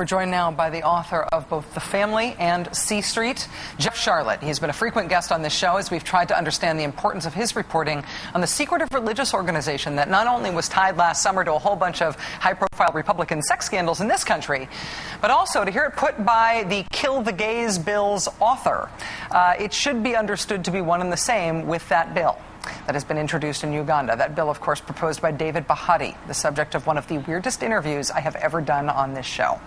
We're joined now by the author of both The Family and C Street, Jeff Sharlet. He's been a frequent guest on this show as we've tried to understand the importance of his reporting on the secretive religious organization that not only was tied last summer to a whole bunch of high-profile Republican sex scandals in this country, but also to hear it put by the Kill the Gays bill's author. It should be understood to be one and the same with that bill that has been introduced in Uganda. That bill, of course, proposed by David Bahati, the subject of one of the weirdest interviews I have ever done on this show.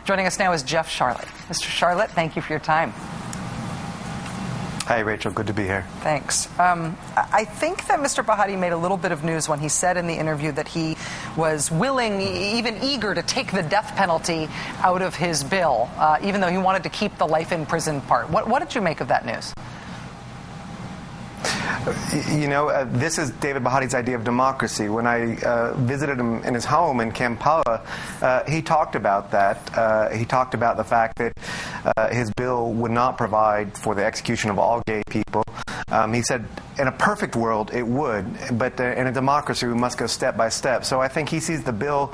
Joining us now is Jeff Sharlet. Mr. Sharlet, thank you for your time. Hi, Rachel. Good to be here. Thanks. I think that Mr. Bahati made a little bit of news when he said in the interview that he was willing, even eager, to take the death penalty out of his bill, even though he wanted to keep the life in prison part. What did you make of that news? You know, this is David Bahati's idea of democracy. When I visited him in his home in Kampala, he talked about that. He talked about the fact that his bill would not provide for the execution of all gay people. He said, in a perfect world, it would, but in a democracy, we must go step by step. So I think he sees the bill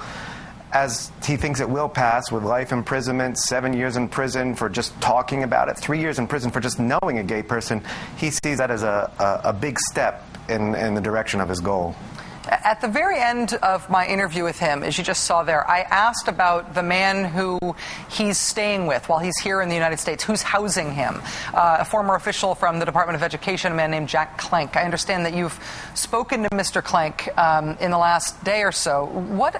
as he thinks it will pass, with life imprisonment, 7 years in prison for just talking about it, 3 years in prison for just knowing a gay person. He sees that as a big step in the direction of his goal. At the very end of my interview with him, as you just saw there, I asked about the man who he's staying with while he's here in the United States, who's housing him, a former official from the Department of Education, a man named Jack Clank. I understand that you've spoken to Mr. Clank in the last day or so. What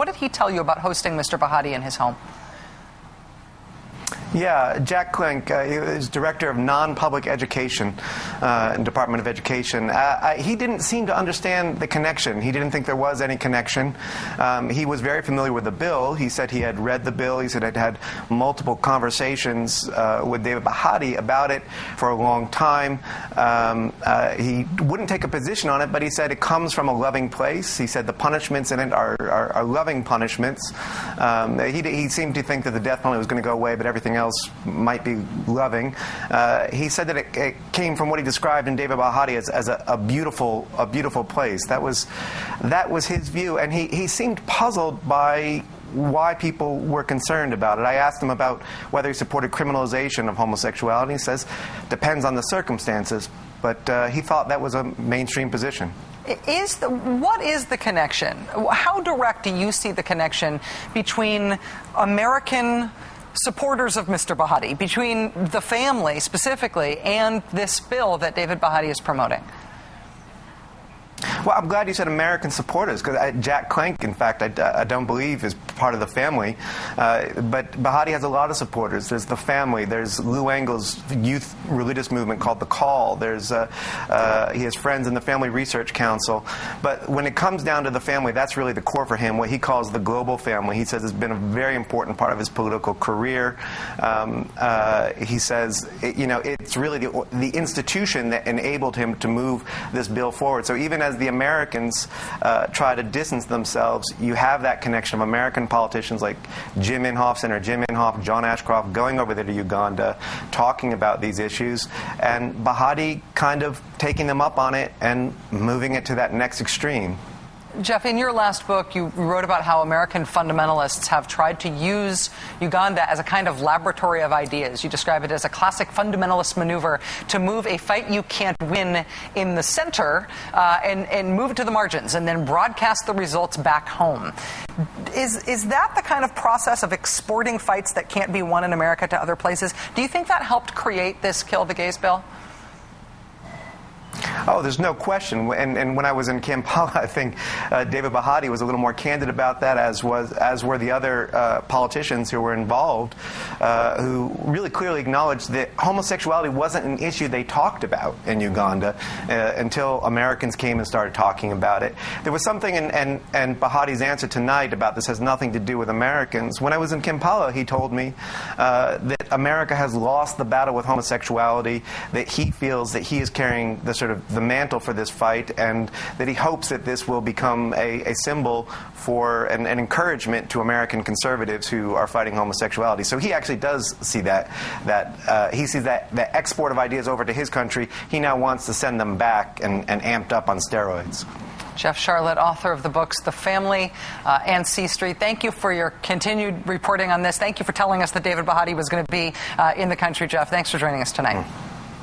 did he tell you about hosting Mr. Bahati in his home? Yeah, Jack Clank is director of non-public education in Department of Education. He didn't seem to understand the connection. He didn't think there was any connection. He was very familiar with the bill. He said he had read the bill. He said he'd had multiple conversations with David Bahati about it for a long time. He wouldn't take a position on it, but he said it comes from a loving place. He said the punishments in it are loving punishments. He seemed to think that the death penalty was going to go away, but everything else might be loving. He said that it came from what he described in David Bahati as a beautiful place. That was his view, and he seemed puzzled by why people were concerned about it. I asked him about whether he supported criminalization of homosexuality. He says depends on the circumstances, but he thought that was a mainstream position. What is the connection? How direct do you see the connection between American supporters of Mr. Bahati, between the family specifically, and this bill that David Bahati is promoting? Well, I'm glad you said American supporters, because Jack Clank, in fact, I don't believe is part of the family. But Bahati has a lot of supporters. There's the family. There's Lou Engle's youth religious movement called The Call. There's he has friends in the Family Research Council. But when it comes down to the family, that's really the core for him, what he calls the global family. He says it's been a very important part of his political career. He says, it's really the institution that enabled him to move this bill forward. So even as the Americans try to distance themselves, you have that connection of American politicians like Senator Jim Inhofe, John Ashcroft going over there to Uganda, talking about these issues, and Bahati kind of taking them up on it and moving it to that next extreme. Jeff, in your last book, you wrote about how American fundamentalists have tried to use Uganda as a kind of laboratory of ideas. You describe it as a classic fundamentalist maneuver to move a fight you can't win in the center and move it to the margins and then broadcast the results back home. Is that the kind of process of exporting fights that can't be won in America to other places? Do you think that helped create this Kill the Gays bill? Oh, there's no question. And when I was in Kampala, I think David Bahati was a little more candid about that, as were the other politicians who were involved, who really clearly acknowledged that homosexuality wasn't an issue they talked about in Uganda until Americans came and started talking about it. There was something and Bahati's answer tonight about this has nothing to do with Americans. When I was in Kampala, he told me that America has lost the battle with homosexuality, that he feels that he is carrying the mantle for this fight, and that he hopes that this will become a symbol for an encouragement to American conservatives who are fighting homosexuality. So he actually does see that he sees that export of ideas over to his country. He now wants to send them back and amped up on steroids. Jeff Sharlet, author of the books The Family and C Street. Thank you for your continued reporting on this. Thank you for telling us that David Bahati was going to be in the country, Jeff. Thanks for joining us tonight.